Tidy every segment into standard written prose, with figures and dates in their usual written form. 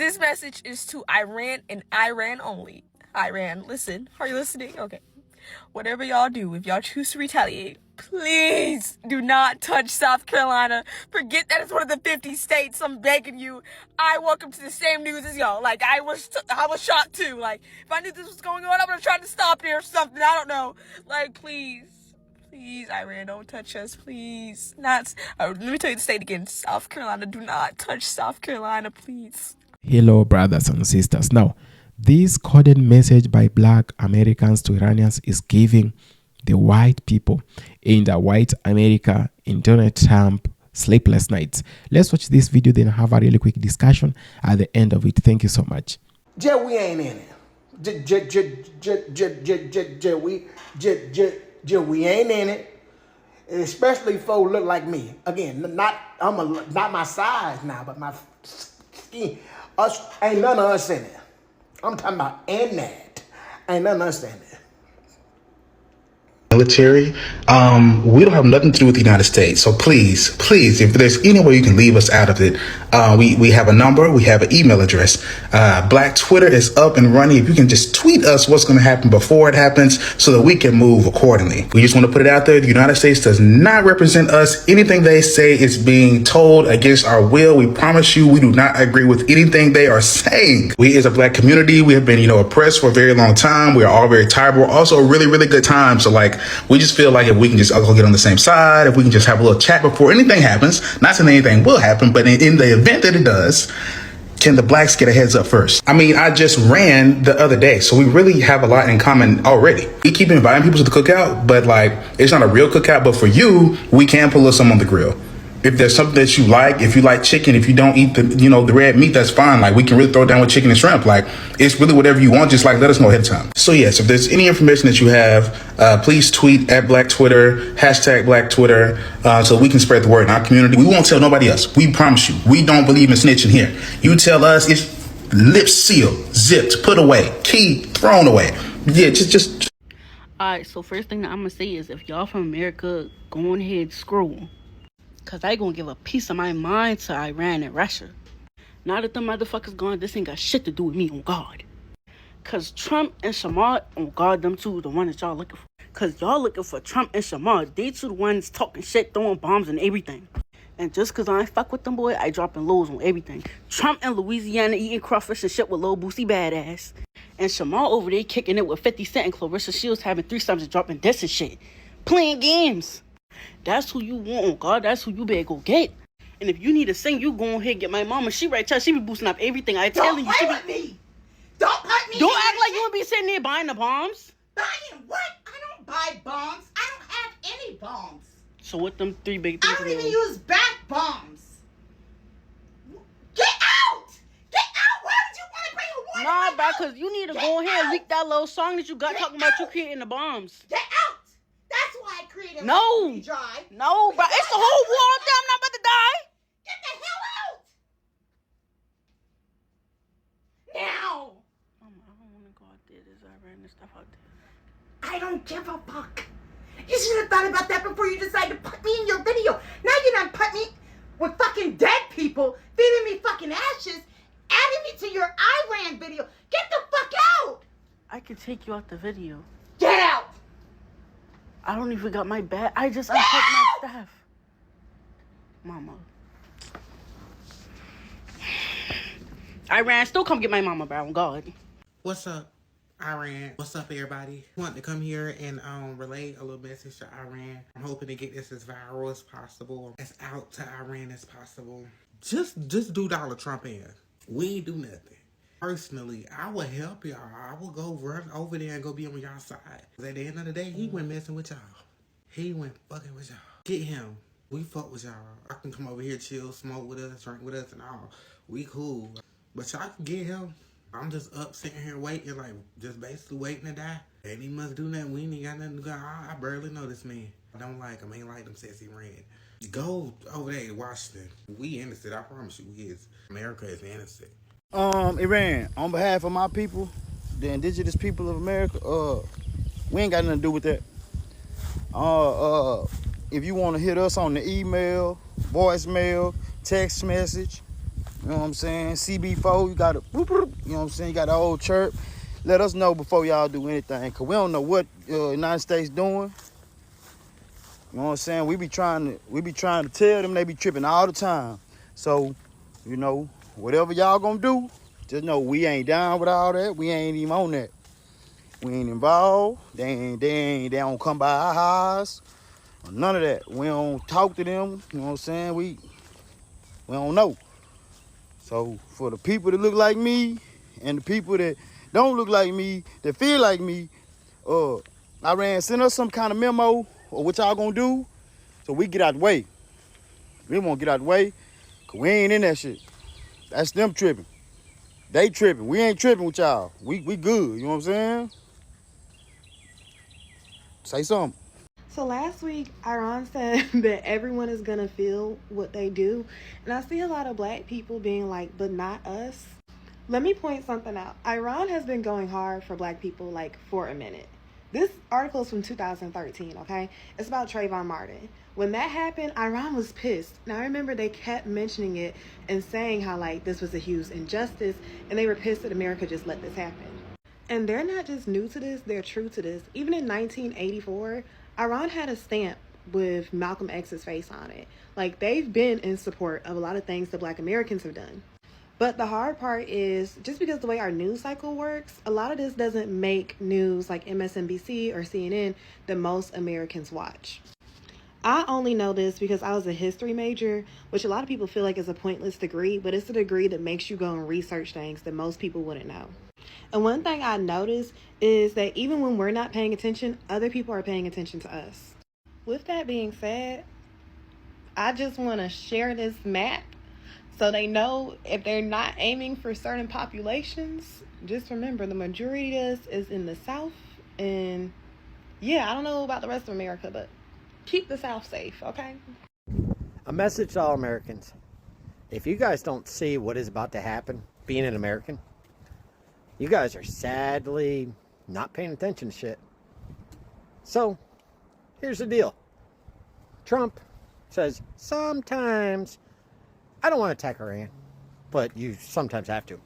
This message is to Iran and Iran only. Iran, listen. Are you listening? Okay. Whatever y'all do, if y'all choose to retaliate, please do not touch South Carolina. Forget that it's one of the 50 states. I'm begging you. I woke up to the same news as y'all. Like, I was shocked too. Like, if I knew this was going on, I would have tried to stop it or something. I don't know. Like, please, Iran, don't touch us, please. Let me tell you the state again. South Carolina, do not touch South Carolina, please. Hello, brothers and sisters. Now, this coded message by Black Americans to Iranians is giving the white people in the white America in Donald Trump sleepless nights. Let's watch this video, then have a really quick discussion at the end of it. Thank you so much. We ain't in it. We ain't in it. Especially folks look like me. Again, not my size now, but my skin. Us ain't none of us in it. I'm talking about in that. Ain't none of us in it. Military, we don't have nothing to do with the United States. So please, if there's any way you can leave us out of it, we have a number, we have an email address. Black Twitter is up and running. If you can just tweet us what's going to happen before it happens so that we can move accordingly. We just want to put it out there. The United States does not represent us. Anything they say is being told against our will. We promise you, we do not agree with anything they are saying. We as a Black community, we have been, oppressed for a very long time. We are all very tired, but we're also a really, really good time. So we just feel like if we can just all get on the same side, if we can just have a little chat before anything happens, not saying anything will happen, but in the event that it does, can the Blacks get a heads up first? I mean, I just ran the other day, so we really have a lot in common already. We keep inviting people to the cookout, but it's not a real cookout, but for you, we can pull some on the grill. If there's something that you like, if you like chicken, if you don't eat the red meat, that's fine. We can really throw down with chicken and shrimp. It's really whatever you want. Just let us know ahead of time. So yes, if there's any information that you have, please tweet at Black Twitter, #Black Twitter, so we can spread the word in our community. We won't tell nobody else. We promise you. We don't believe in snitching here. You tell us, it's lips sealed, zipped, put away, key thrown away. Yeah, just. All right. So first thing that I'm gonna say is, if y'all from America, go on ahead, scroll. Because I gonna give a piece of my mind to Iran and Russia. Now that the motherfuckers gone, this ain't got shit to do with me, on God. Because Trump and Shamar, on God, them two, the one that y'all looking for. Because y'all looking for Trump and Shamar. They two the ones talking shit, throwing bombs and everything. And just because I ain't fuck with them, boy, I dropping lows on everything. Trump in Louisiana eating crawfish and shit with Lil Boosie Badass. And Shamar over there kicking it with 50 Cent and Clarissa Shields having threesomes and dropping this and shit. Playing games. That's who you want, on God. That's who you better go get. And if you need to sing, you go ahead and get my mama. She right there. She be boosting up everything. I telling you. Don't play with me. Don't put me. Don't act like you would be sitting there buying the bombs. Buying what? I don't buy bombs. I don't have any bombs. So what them three big things? I don't even use back bombs. Get out! Get out! Why would you want to bring a one? Nah, bro, because you need to go ahead and leak that little song that you got talking about you creating the bombs. Get out! That's why I created No, dry. No, bro. It's the whole world. I'm not about to die. Get the hell out! Now! Mama, I don't want to go out there. There's Iran and stuff out there. I don't give a fuck. You should have thought about that before you decided to put me in your video. Now you done put me with fucking dead people, feeding me fucking ashes, adding me to your Iran video. Get the fuck out! I can take you out the video. Get out! I don't even got my bag. I just unpacked my stuff. Mama. Iran, still come get my mama, bro. God. What's up, Iran? What's up, everybody? I want to come here and relay a little message to Iran. I'm hoping to get this as viral as possible, as out to Iran as possible. Just do Donald Trump in. We ain't do nothing. Personally, I would help y'all. I will go run over there and go be on y'all side. At the end of the day, he went messing with y'all. He went fucking with y'all. Get him. We fuck with y'all. I can come over here, chill, smoke with us, drink with us, and all. We cool. But y'all can get him. I'm just up sitting here waiting, just basically waiting to die. And he must do nothing. We ain't got nothing to go. I barely know this man. I don't like him. I ain't like them sexy red. Go over there to Washington. We innocent. I promise you, we is. America is innocent. Iran, on behalf of my people, the indigenous people of America, we ain't got nothing to do with that. If you want to hit us on the email, voicemail, text message, You know what I'm saying? CB4, you got a, you know what I'm saying? You got the old chirp. Let us know before y'all do anything, cause we don't know what United States doing. You know what I'm saying? We be trying to tell them, they be tripping all the time. So, you know, whatever y'all gonna do, just know we ain't down with all that. We ain't even on that. We ain't involved. They don't come by our house. None of that. We don't talk to them. You know what I'm saying? We don't know. So for the people that look like me and the people that don't look like me, that feel like me, Iran, send us some kind of memo or what y'all gonna do so we get out the way. We won't get out the way because we ain't in that shit. That's them tripping. They tripping. We ain't tripping with y'all. We good. You know what I'm saying? Say something. So last week, Iran said that everyone is going to feel what they do. And I see a lot of black people being like, but not us. Let me point something out. Iran has been going hard for black people like for a minute. This article is from 2013, okay? It's about Trayvon Martin. When that happened, Iran was pissed. Now, I remember they kept mentioning it and saying how like this was a huge injustice. And they were pissed that America just let this happen. And they're not just new to this, they're true to this. Even in 1984, Iran had a stamp with Malcolm X's face on it. Like, they've been in support of a lot of things that black Americans have done. But the hard part is, just because the way our news cycle works, a lot of this doesn't make news like MSNBC or CNN that most Americans watch. I only know this because I was a history major, which a lot of people feel like is a pointless degree, but it's a degree that makes you go and research things that most people wouldn't know. And one thing I noticed is that even when we're not paying attention, other people are paying attention to us. With that being said, I just want to share this map so they know if they're not aiming for certain populations, just remember the majority of this is in the South. And yeah, I don't know about the rest of America, but keep the South safe, okay? A message to all Americans. If you guys don't see what is about to happen, being an American, you guys are sadly not paying attention to shit. So, here's the deal. Trump says, sometimes, I don't want to attack Iran, but you sometimes have to.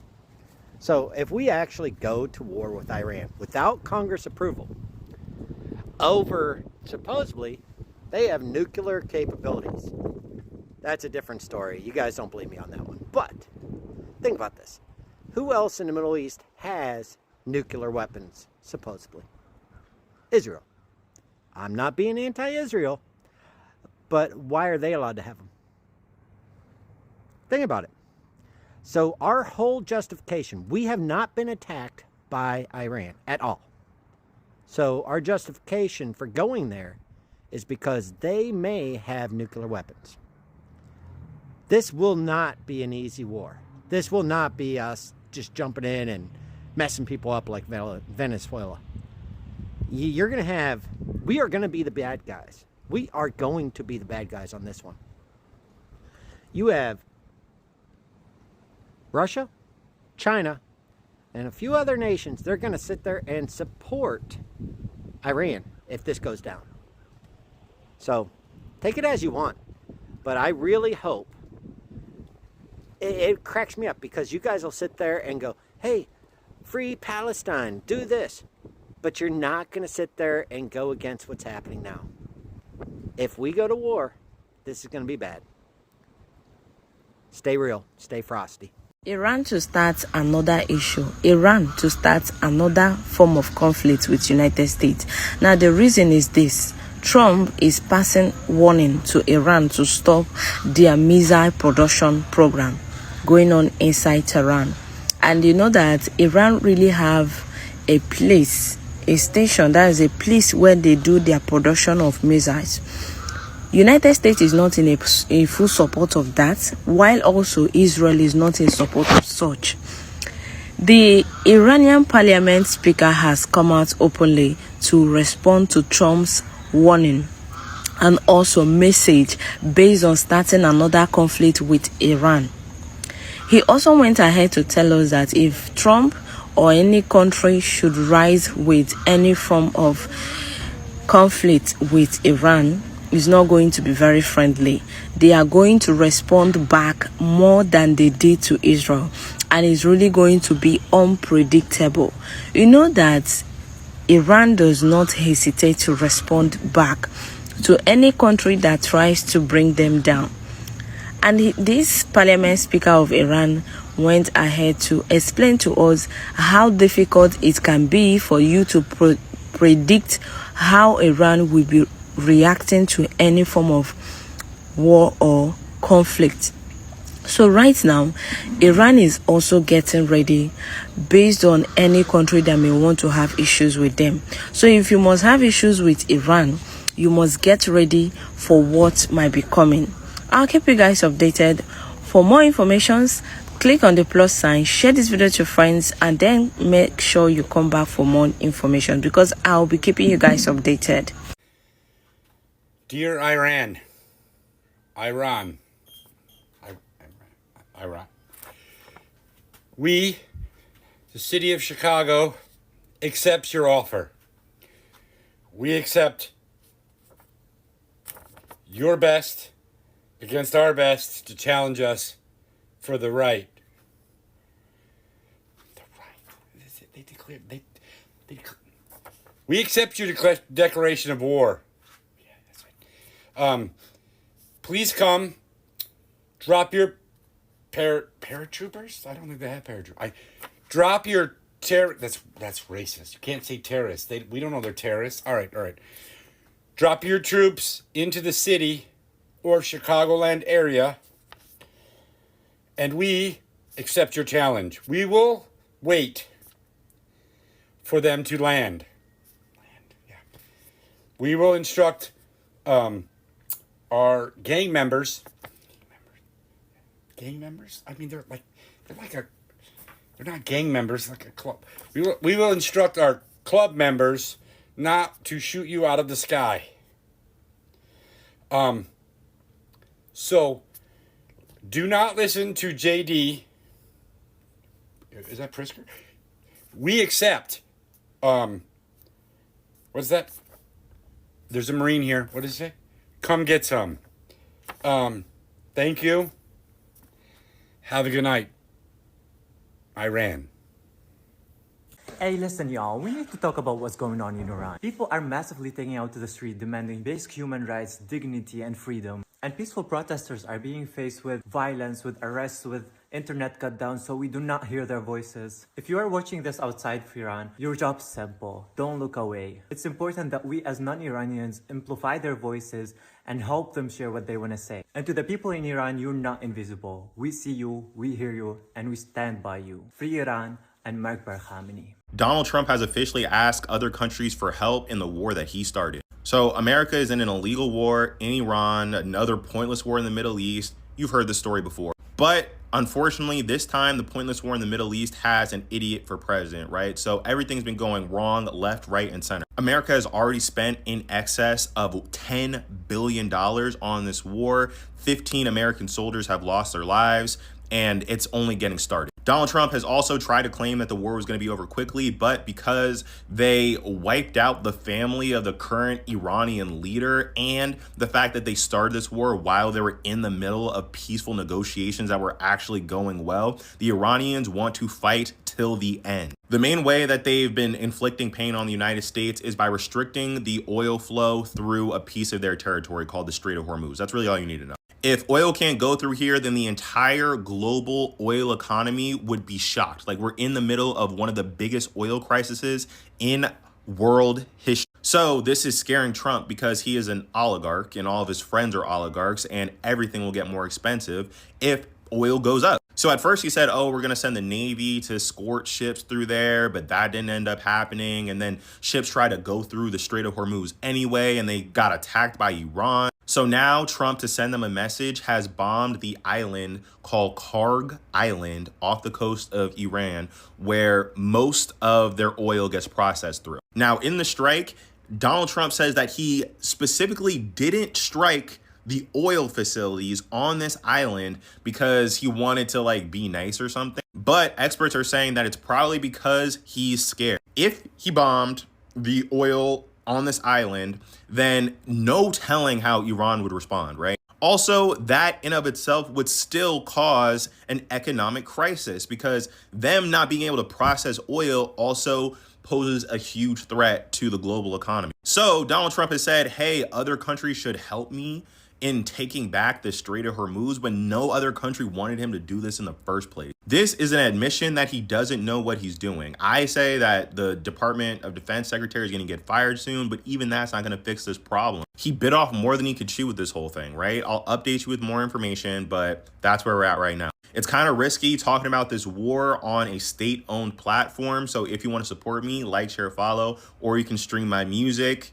So, if we actually go to war with Iran without Congress approval, over, supposedly, they have nuclear capabilities. That's a different story. You guys don't believe me on that one. But, think about this. Who else in the Middle East has nuclear weapons, supposedly? Israel. I'm not being anti-Israel, but why are they allowed to have them? Think about it. So our whole justification, we have not been attacked by Iran at all. So our justification for going there is because they may have nuclear weapons. This will not be an easy war. This will not be us just jumping in and messing people up like Venezuela. We are going to be the bad guys. We are going to be the bad guys on this one. You have Russia, China, and a few other nations. They're going to sit there and support Iran if this goes down. So take it as you want. But I really hope. It cracks me up because you guys will sit there and go, hey, free Palestine, do this. But you're not going to sit there and go against what's happening now. If we go to war, this is going to be bad. Stay real. Stay frosty. Iran to start another issue. Iran to start another form of conflict with United States. Now, the reason is this. Trump is passing warning to Iran to stop their missile production program going on inside Tehran. And you know that Iran really have a place, a station, that is a place where they do their production of missiles. United States is not in a full support of that, while also Israel is not in support of such. The Iranian parliament speaker has come out openly to respond to Trump's warning and also message based on starting another conflict with Iran. He also went ahead to tell us that if Trump or any country should rise with any form of conflict with Iran, is not going to be very friendly. They are going to respond back more than they did to Israel, and it's really going to be unpredictable. You know that Iran does not hesitate to respond back to any country that tries to bring them down. And this parliament speaker of Iran went ahead to explain to us how difficult it can be for you to predict how Iran will be reacting to any form of war or conflict. So right now, Iran is also getting ready based on any country that may want to have issues with them. So if you must have issues with Iran, you must get ready for what might be coming. I'll keep you guys updated. For more information, click on the plus sign, share this video to your friends, and then make sure you come back for more information, because I'll be keeping you guys updated. Dear Iran, we, the city of Chicago, accepts your offer. We accept your best against our best to challenge us for the right. We accept your declaration of war. Yeah, that's right. Please come. Drop your paratroopers. I don't think they have paratroopers. Drop your That's racist. You can't say terrorists. We don't know they're terrorists. All right. Drop your troops into the city or Chicagoland area, and we accept your challenge. We will wait for them to land. We will instruct our gang members. Gang members? I mean, they're not gang members, like a club. We will instruct our club members not to shoot you out of the sky. So do not listen to JD. Is that Prisker? We accept. What's that? There's a Marine here. What does it say? Come get some. Thank you. Have a good night. Iran. Hey, listen, y'all. We need to talk about what's going on in Iran. People are massively taking out to the street demanding basic human rights, dignity, and freedom. And peaceful protesters are being faced with violence, with arrests, with internet cut down, so we do not hear their voices. If you are watching this outside of Iran, your job's simple. Don't look away. It's important that we as non-Iranians amplify their voices and help them share what they want to say. And to the people in Iran, you're not invisible. We see you, we hear you, and we stand by you. Free Iran and Mark Khamenei. Donald Trump has officially asked other countries for help in the war that he started. So America is in an illegal war in Iran, another pointless war in the Middle East. You've heard this story before. But unfortunately, this time, the pointless war in the Middle East has an idiot for president, right? So everything's been going wrong, left, right, and center. America has already spent in excess of $10 billion on this war. 15 American soldiers have lost their lives, and it's only getting started. Donald Trump has also tried to claim that the war was going to be over quickly, but because they wiped out the family of the current Iranian leader and the fact that they started this war while they were in the middle of peaceful negotiations that were actually going well, the Iranians want to fight till the end. The main way that they've been inflicting pain on the United States is by restricting the oil flow through a piece of their territory called the Strait of Hormuz. That's really all you need to know. If oil can't go through here, then the entire global oil economy would be shocked. Like, we're in the middle of one of the biggest oil crises in world history. So this is scaring Trump because he is an oligarch and all of his friends are oligarchs, and everything will get more expensive if oil goes up. So at first he said, oh, we're going to send the Navy to escort ships through there, but that didn't end up happening. And then ships tried to go through the Strait of Hormuz anyway, and they got attacked by Iran. So now Trump, to send them a message, has bombed the island called Karg Island off the coast of Iran, where most of their oil gets processed through. Now, in the strike, Donald Trump says that he specifically didn't strike the oil facilities on this island because he wanted to be nice or something. But experts are saying that it's probably because he's scared. If he bombed the oil on this island, then no telling how Iran would respond, right? Also, that in of itself would still cause an economic crisis because them not being able to process oil also poses a huge threat to the global economy. So Donald Trump has said, hey, other countries should help me in taking back the Strait of Hormuz when no other country wanted him to do this in the first place. This is an admission that he doesn't know what he's doing. I say that the Department of Defense Secretary is going to get fired soon, but even that's not going to fix this problem. He bit off more than he could chew with this whole thing, right? I'll update you with more information, but that's where we're at right now. It's kind of risky talking about this war on a state-owned platform. So if you want to support me, like, share, follow, or you can stream my music.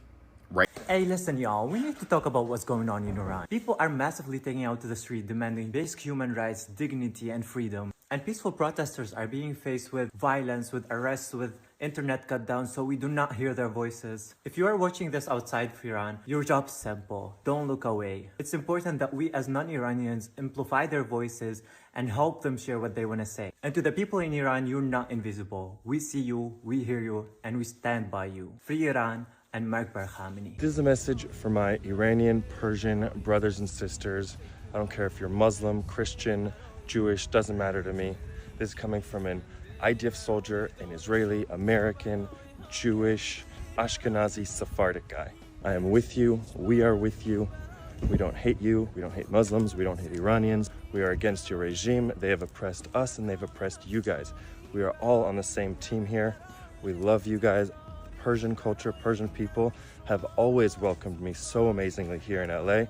Right. Hey, listen, y'all. We need to talk about what's going on in Iran. People are massively taking out to the street demanding basic human rights, dignity, and freedom. And peaceful protesters are being faced with violence, with arrests, with internet cut down, so we do not hear their voices. If you are watching this outside of Iran, your job's simple. Don't look away. It's important that we as non-Iranians amplify their voices and help them share what they want to say. And to the people in Iran, you're not invisible. We see you, we hear you, and we stand by you. Free Iran and Mark Barhamini. This is a message for my Iranian, Persian brothers and sisters. I don't care if you're Muslim, Christian, Jewish, doesn't matter to me. This is coming from an IDF soldier, an Israeli, American, Jewish, Ashkenazi, Sephardic guy. I am with you. We are with you. We don't hate you. We don't hate Muslims. We don't hate Iranians. We are against your regime. They have oppressed us and they've oppressed you guys. We are all on the same team here. We love you guys. Persian culture, Persian people have always welcomed me so amazingly here in LA.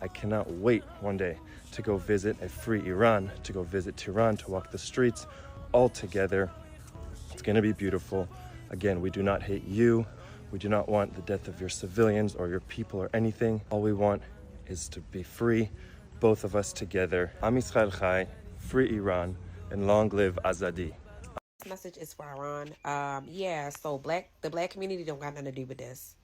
I cannot wait one day to go visit a free Iran, to go visit Tehran, to walk the streets all together. It's gonna be beautiful. Again, we do not hate you. We do not want the death of your civilians or your people or anything. All we want is to be free, both of us together. Am Yisrael Chai, free Iran, and long live Azadi. This message is for Iran. Yeah, so the black community don't got nothing to do with this.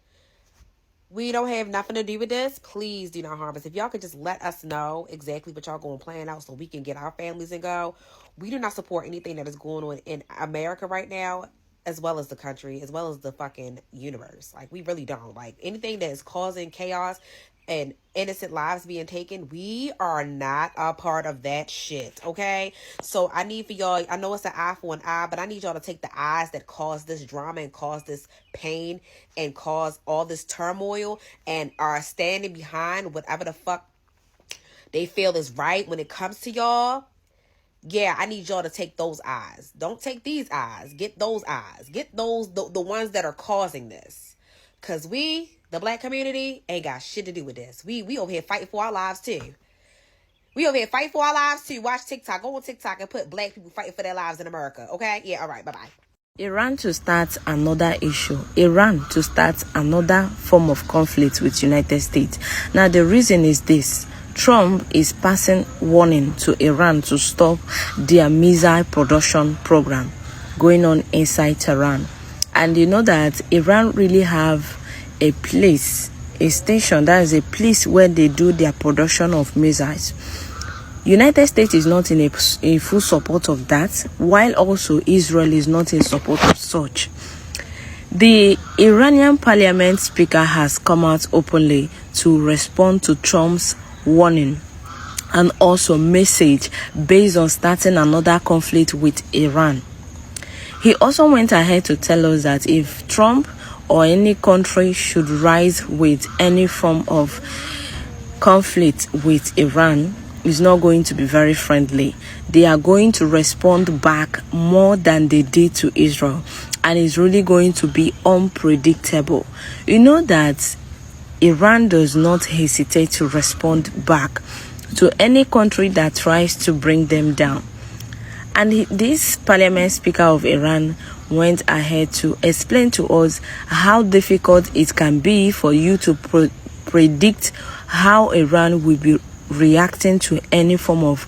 We don't have nothing to do with this. Please do not harm us. If y'all could just let us know exactly what y'all going to plan out so we can get our families and go. We do not support anything that is going on in America right now, as well as the country, as well as the fucking universe. Like, we really don't. Like, anything that is causing chaos and innocent lives being taken, we are not a part of that shit, okay? So I need for y'all, I know it's an eye for an eye, but I need y'all to take the eyes that cause this drama and cause this pain and cause all this turmoil and are standing behind whatever the fuck they feel is right when it comes to y'all. Yeah, I need y'all to take those eyes. Don't take these eyes. Get those eyes. Get those, the ones that are causing this. Because we, the black community, ain't got shit to do with this. We over here fighting for our lives too. We over here fighting for our lives too. Watch TikTok. Go on TikTok and put black people fighting for their lives in America. Okay? Yeah, all right. Bye-bye. Iran to start another issue. Iran to start another form of conflict with United States. Now, the reason is this. Trump is passing warning to Iran to stop their missile production program going on inside Tehran. And you know that Iran really have a place, a station, that is a place where they do their production of missiles. United States is not in a full support of that, while also Israel is not in support of such. The Iranian parliament speaker has come out openly to respond to Trump's warning and also message based on starting another conflict with Iran. He also went ahead to tell us that if Trump or any country should rise with any form of conflict with Iran, is not going to be very friendly. They are going to respond back more than they did to Israel, and it's really going to be unpredictable. You know that Iran does not hesitate to respond back to any country that tries to bring them down. And this parliament speaker of Iran went ahead to explain to us how difficult it can be for you to predict how Iran will be reacting to any form of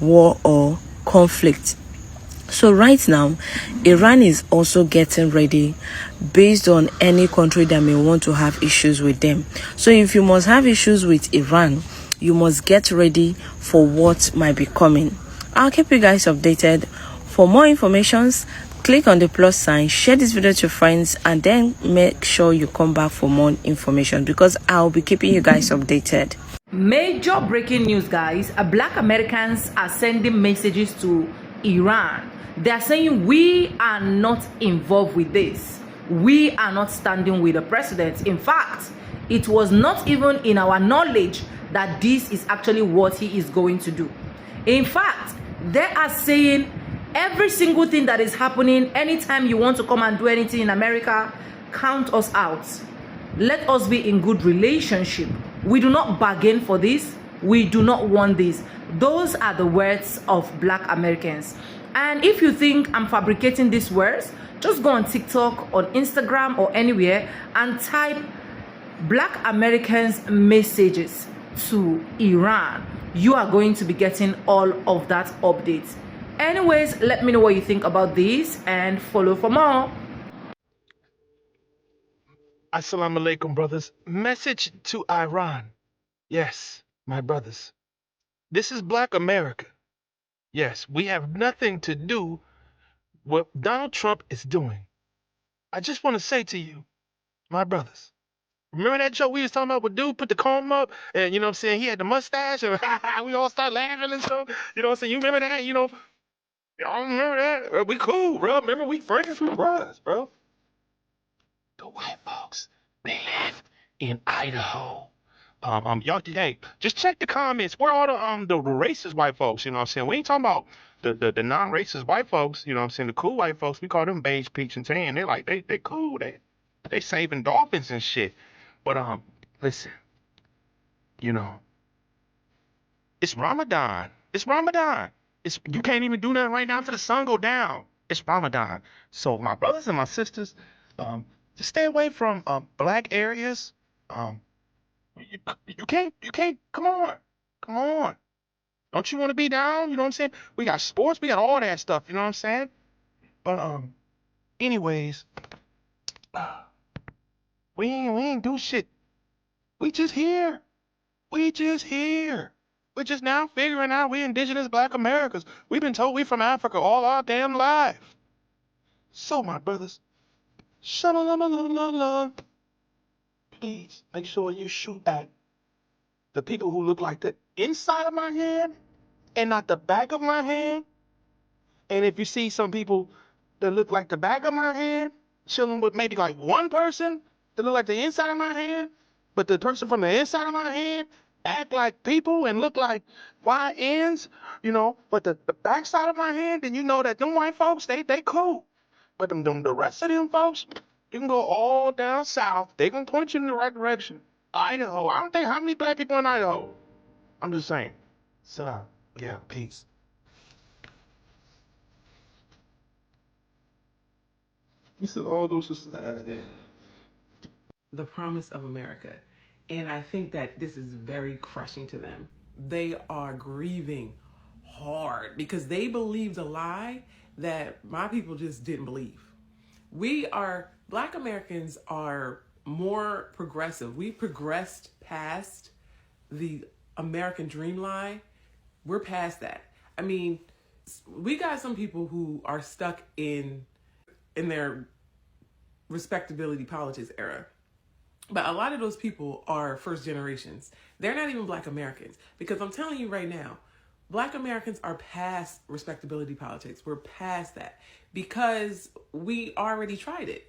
war or conflict. So right now, Iran is also getting ready based on any country that may want to have issues with them. So if you must have issues with Iran, you must get ready for what might be coming. I'll keep you guys updated. For more information, Click on the plus sign, share this video to your friends, and then make sure you come back for more information because I'll be keeping you guys updated. Major breaking news, guys. Black Americans are sending messages to Iran. They are saying we are not involved with this. We are not standing with the president. In fact, it was not even in our knowledge that this is actually what he is going to do. In fact, they are saying every single thing that is happening, anytime you want to come and do anything in America, count us out. Let us be in good relationship. We do not bargain for this. We do not want this. Those are the words of Black Americans. And if you think I'm fabricating these words, just go on TikTok, on Instagram, or anywhere and type Black Americans messages to Iran. You are going to be getting all of that updates. Anyways, let me know what you think about this and follow for more. Assalamu alaikum, brothers. Message to Iran. Yes, my brothers. This is Black America. Yes, we have nothing to do with what Donald Trump is doing. I just want to say to you, my brothers, remember that joke we was talking about with dude put the comb up and you know what I'm saying, he had the mustache and we all start laughing and stuff. You know what I'm saying? You remember that? You know, y'all remember that? We cool, bro. Remember we friends with brothers, bro. The white folks, they live in Idaho. Y'all, hey, just check the comments. Where are the racist white folks? You know what I'm saying? We ain't talking about the non-racist white folks. You know what I'm saying? The cool white folks, we call them beige, peach, and tan. They're like they cool. They saving dolphins and shit. But listen, you know, it's Ramadan. It's Ramadan. You can't even do nothing right now until the sun go down. It's Ramadan. So my brothers and my sisters, just stay away from black areas. You can't, come on. Don't you want to be down? You know what I'm saying? We got sports, we got all that stuff, you know what I'm saying? But, anyways, we ain't do shit. We just here. We're just now figuring out we indigenous Black Americans. We've been told we from Africa all our damn life. So, my brothers, please make sure you shoot at the people who look like the inside of my hand and not the back of my hand. And if you see some people that look like the back of my hand, chilling with maybe like one person that look like the inside of my hand, but the person from the inside of my hand act like people and look like YNs, you know, but the back side of my hand, then you know that them white folks, they cool. But the rest of them folks, you can go all down south. They gonna point you in the right direction. Idaho. I don't think how many black people in Idaho. I'm just saying. So, yeah, peace. You said all those are The promise of America. And I think that this is very crushing to them. They are grieving hard because they believed a lie that my people just didn't believe. Black Americans are more progressive. We progressed past the American dream lie. We're past that. I mean, we got some people who are stuck in their respectability politics era. But a lot of those people are first generations. They're not even Black Americans. Because I'm telling you right now, Black Americans are past respectability politics. We're past that because we already tried it.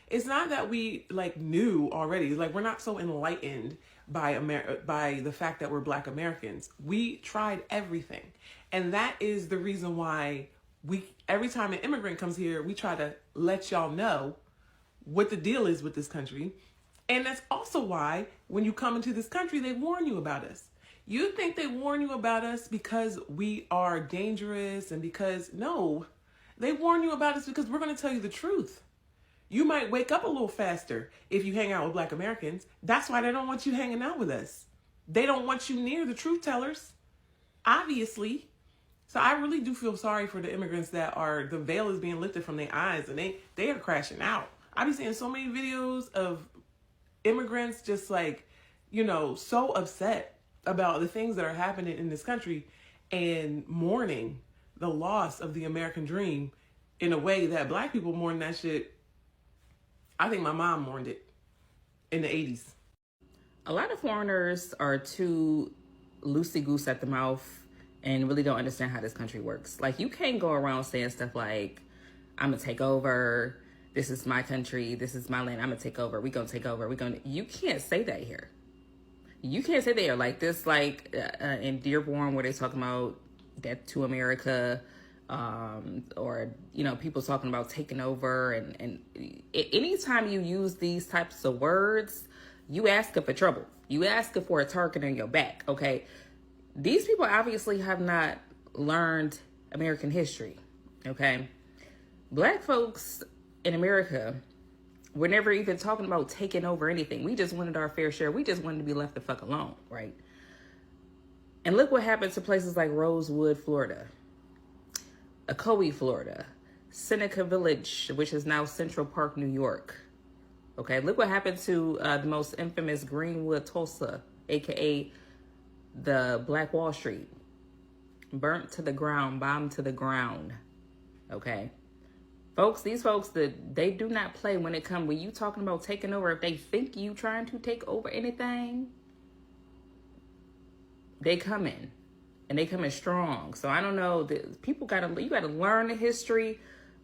It's not that we knew already. We're not so enlightened by the fact that we're Black Americans. We tried everything. And that is the reason why every time an immigrant comes here, we try to let y'all know what the deal is with this country. And that's also why when you come into this country, they warn you about us. You think they warn you about us because we are dangerous and no, they warn you about us because we're going to tell you the truth. You might wake up a little faster if you hang out with Black Americans. That's why they don't want you hanging out with us. They don't want you near the truth tellers, obviously. So I really do feel sorry for the immigrants that the veil is being lifted from their eyes and they are crashing out. I be seeing so many videos of immigrants just so upset about the things that are happening in this country and mourning the loss of the American dream in a way that black people mourn that shit. I think my mom mourned it in the 80s. A lot of foreigners are too loosey-goose at the mouth and really don't understand how this country works. Like, you can't go around saying stuff like, I'm gonna take over, this is my country, this is my land, I'm gonna take over, we gonna take over, you can't say that here. You can't say that here. Like this, like in Dearborn, where they're talking about death to America, or, you know, people talking about taking over, and anytime you use these types of words, you asking for trouble. You asking for a target on your back, okay? These people obviously have not learned American history, okay? Black folks in America were never even talking about taking over anything. We just wanted our fair share. We just wanted to be left the fuck alone, right? And look what happened to places like Rosewood, Florida, Ocoee, Florida, Seneca Village, which is now Central Park, New York. Okay, look what happened to the most infamous Greenwood, Tulsa, aka the Black Wall Street. Burnt to the ground, bombed to the ground. Okay, folks, these folks, they do not play when you talking about taking over. If they think you trying to take over anything, they come in, and they come in strong. So I don't know, you gotta learn the history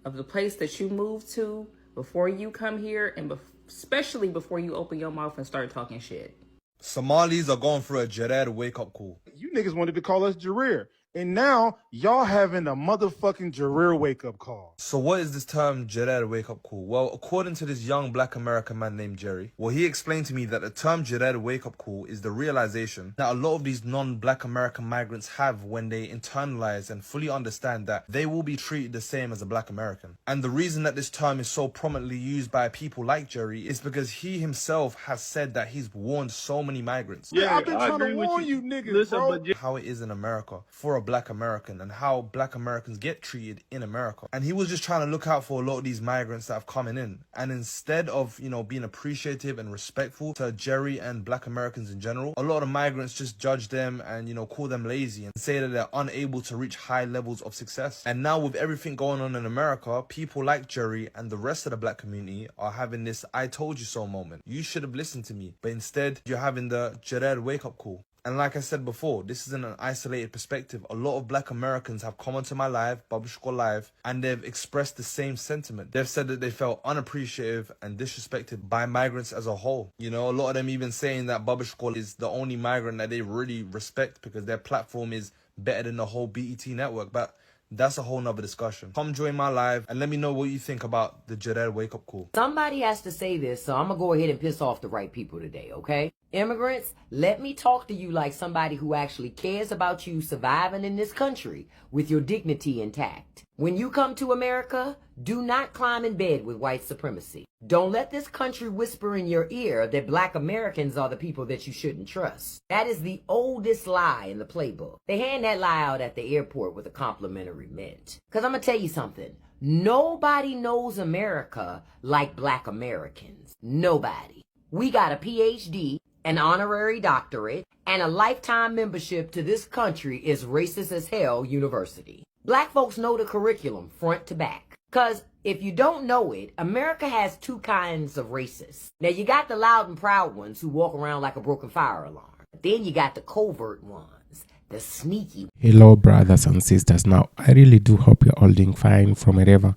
of the place that you moved to before you come here, and especially before you open your mouth and start talking shit. Somalis are going for a Jared wake-up call. You niggas wanted to call us Jareer. And now, y'all having a motherfucking Jareer wake-up call. So what is this term Jared wake-up call? Well, according to this young black American man named Jerry, well, he explained to me that the term Jared wake-up call is the realization that a lot of these non-black American migrants have when they internalize and fully understand that they will be treated the same as a black American. And the reason that this term is so prominently used by people like Jerry is because he himself has said that he's warned so many migrants. Yeah, I've been trying to warn you niggas, bro. How it is in America for a black American and how black Americans get treated in America. And he was just trying to look out for a lot of these migrants that have coming in. And instead of, you know, being appreciative and respectful to Jerry and black Americans in general, a lot of migrants just judge them and, you know, call them lazy and say that they're unable to reach high levels of success. And now with everything going on in America, people like Jerry and the rest of the black community are having this I told you so moment. You should have listened to me. But instead, you're having the Jared wake-up call. And like I said before, this isn't an isolated perspective. A lot of black Americans have come onto my live, Babushko Live, and they've expressed the same sentiment. They've said that they felt unappreciative and disrespected by migrants as a whole. You know, a lot of them even saying that Babushko is the only migrant that they really respect because their platform is better than the whole BET network. But that's a whole nother discussion. Come join my live and let me know what you think about the Jared wake-up call. Somebody has to say this, so I'm going to go ahead and piss off the right people today, okay? Immigrants, let me talk to you like somebody who actually cares about you surviving in this country with your dignity intact. When you come to America, do not climb in bed with white supremacy. Don't let this country whisper in your ear that black Americans are the people that you shouldn't trust. That is the oldest lie in the playbook. They hand that lie out at the airport with a complimentary mint. Because I'm going to tell you something. Nobody knows America like black Americans. Nobody. We got a PhD, an honorary doctorate, and a lifetime membership to this country is racist as hell university. Black folks know the curriculum front to back. Because if you don't know it, America has two kinds of racists. Now, you got the loud and proud ones who walk around like a broken fire alarm. But then you got the covert ones, the sneaky. Hello, brothers and sisters. Now, I really do hope you're all doing fine from wherever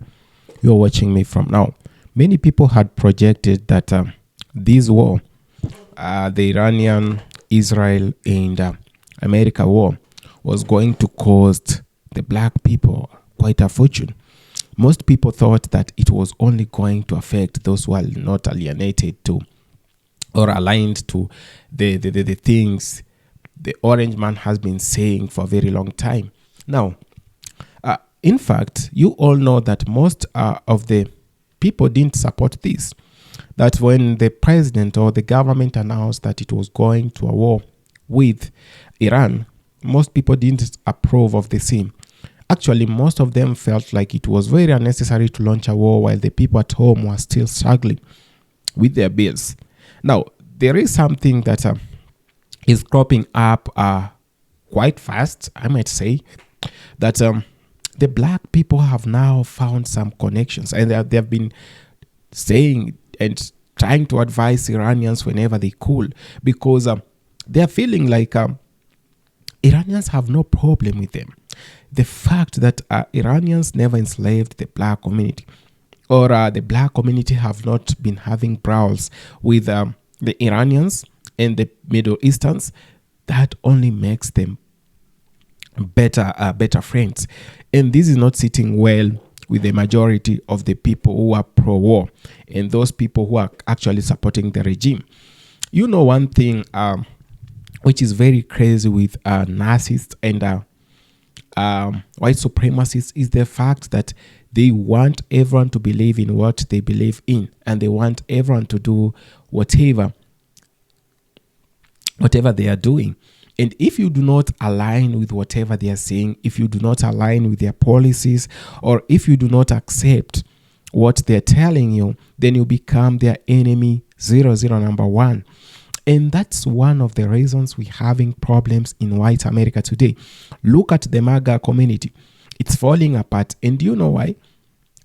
you're watching me from. Now, many people had projected that this war, the Iranian, Israel, and America war, was going to cost the black people quite a fortune. Most people thought that it was only going to affect those who are not alienated to or aligned to the things the orange man has been saying for a very long time. Now, in fact, you all know that most of the people didn't support this. That when the president or the government announced that it was going to a war with Iran, most people didn't approve of the same. Actually, most of them felt like it was very unnecessary to launch a war while the people at home were still struggling with their bills. Now, there is something that is cropping up quite fast, I might say, that the black people have now found some connections, and they've been saying and trying to advise Iranians whenever they could, because they're feeling like Iranians have no problem with them. The fact that Iranians never enslaved the black community, or the black community have not been having brawls with the Iranians and the Middle Easterns, that only makes them better friends. And this is not sitting well with the majority of the people who are pro-war and those people who are actually supporting the regime. You know, one thing which is very crazy with narcissists and white supremacists is the fact that they want everyone to believe in what they believe in, and they want everyone to do whatever they are doing. And if you do not align with whatever they are saying, if you do not align with their policies, or if you do not accept what they're telling you, then you become their enemy 00 number one. And that's one of the reasons we're having problems in white America today. Look at the MAGA community. It's falling apart. And do you know why?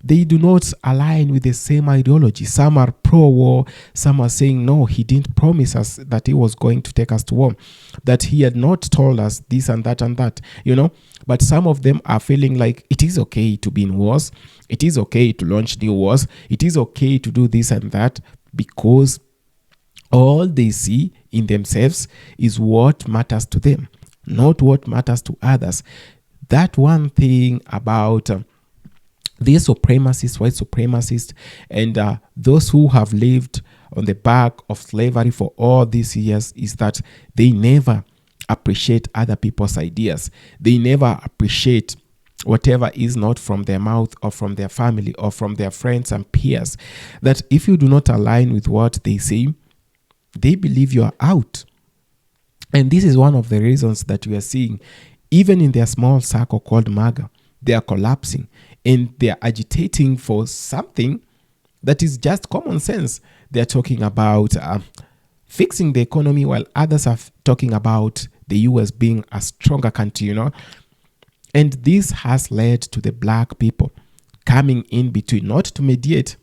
They do not align with the same ideology. Some are pro-war. Some are saying, no, he didn't promise us that he was going to take us to war, that he had not told us this and that, you know. But some of them are feeling like it is okay to be in wars. It is okay to launch new wars. It is okay to do this and that, because all they see in themselves is what matters to them, not what matters to others. That one thing about these supremacists, white supremacists, and those who have lived on the back of slavery for all these years is that they never appreciate other people's ideas. They never appreciate whatever is not from their mouth or from their family or from their friends and peers. That if you do not align with what they say, they believe you are out. And this is one of the reasons that we are seeing, even in their small circle called MAGA, they are collapsing and they are agitating for something that is just common sense. They are talking about fixing the economy, while others are talking about the US being a stronger country, you know. And this has led to the black people coming in between, not to mediate,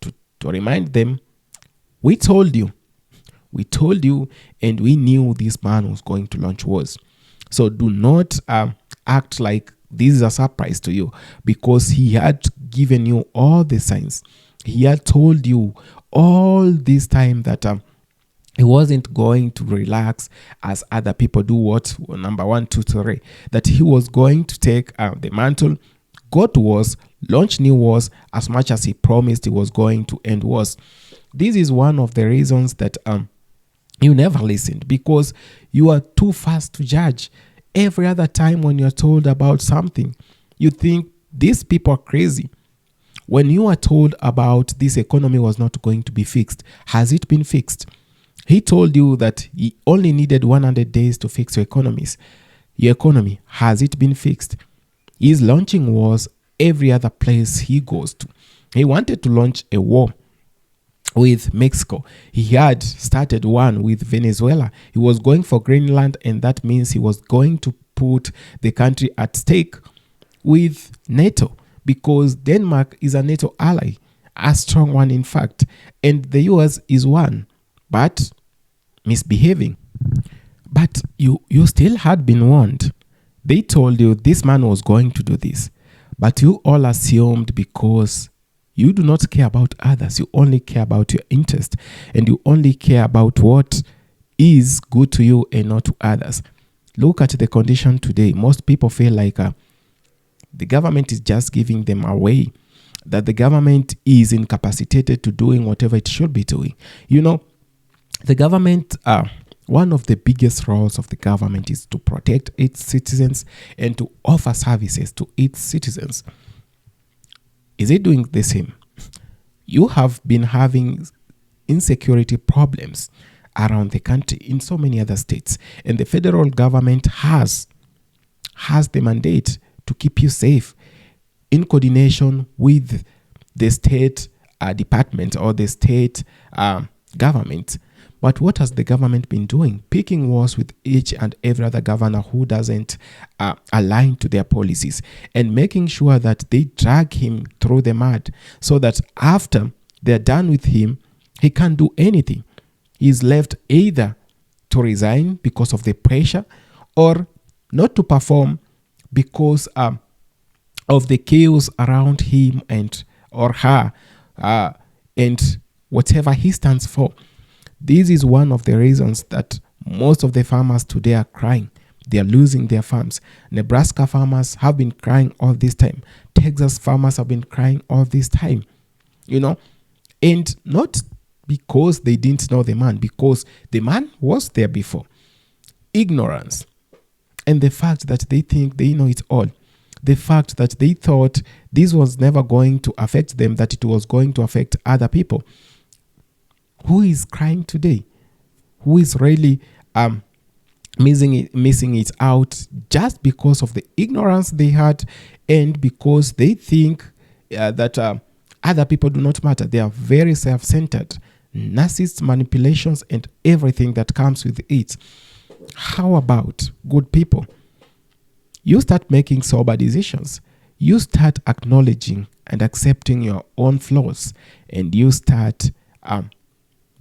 to remind them, we told you, and we knew this man was going to launch wars. So do not act like this is a surprise to you, because he had given you all the signs. He had told you all this time that he wasn't going to relax as other people do. What? Number 1, 2, 3. That he was going to take the mantle, go to wars, launch new wars, as much as he promised he was going to end wars. This is one of the reasons that you never listened, because you are too fast to judge. Every other time when you're told about something, you think these people are crazy. When you are told about this economy was not going to be fixed, has it been fixed? He told you that he only needed 100 days to fix your economies. Your economy, has it been fixed? He's launching wars every other place he goes to. He wanted to launch a war with Mexico. He had started one with Venezuela. He was going for Greenland, and that means he was going to put the country at stake with NATO, because Denmark is a NATO ally, a strong one in fact, and the US is one, but misbehaving. But you still had been warned. They told you this man was going to do this, but you all assumed because you do not care about others. You only care about your interest, and you only care about what is good to you and not to others. Look at the condition today. Most people feel like the government is just giving them away, that the government is incapacitated to doing whatever it should be doing. You know, the government, one of the biggest roles of the government is to protect its citizens and to offer services to its citizens. Is it doing the same? You have been having insecurity problems around the country in so many other states, and the federal government has the mandate to keep you safe in coordination with the state department or the state government. But what has the government been doing? Picking wars with each and every other governor who doesn't align to their policies, and making sure that they drag him through the mud, so that after they're done with him, he can't do anything. He's left either to resign because of the pressure, or not to perform because of the chaos around him and or her, and whatever he stands for. This is one of the reasons that most of the farmers today are crying. They are losing their farms. Nebraska farmers have been crying all this time. Texas farmers have been crying all this time. And not because they didn't know the man, because the man was there before. Ignorance and the fact that they think they know it all. The fact that they thought this was never going to affect them, that it was going to affect other people. Who is crying today? Who is really missing it out just because of the ignorance they had, and because they think that other people do not matter? They are very self-centered, narcissist manipulations and everything that comes with it. How about good people? You start making sober decisions. You start acknowledging and accepting your own flaws, and you start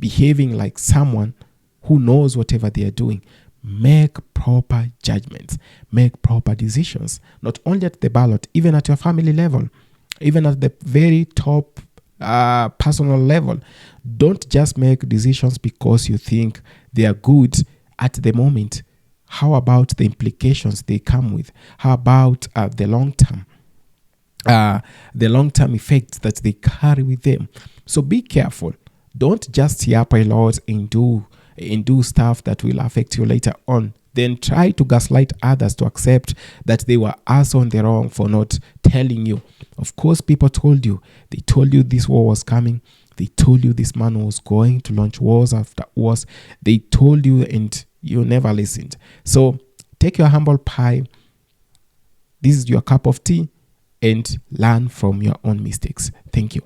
behaving like someone who knows whatever they are doing. Make proper judgments. Make proper decisions. Not only at the ballot, even at your family level, even at the very top personal level. Don't just make decisions because you think they are good at the moment. How about the implications they come with? How about the long-term effects that they carry with them? So be careful. Don't just yap a lot and do stuff that will affect you later on. Then try to gaslight others to accept that they were us on the wrong for not telling you. Of course, people told you. They told you this war was coming. They told you this man was going to launch wars after wars. They told you, and you never listened. So take your humble pie. This is your cup of tea, and learn from your own mistakes. Thank you.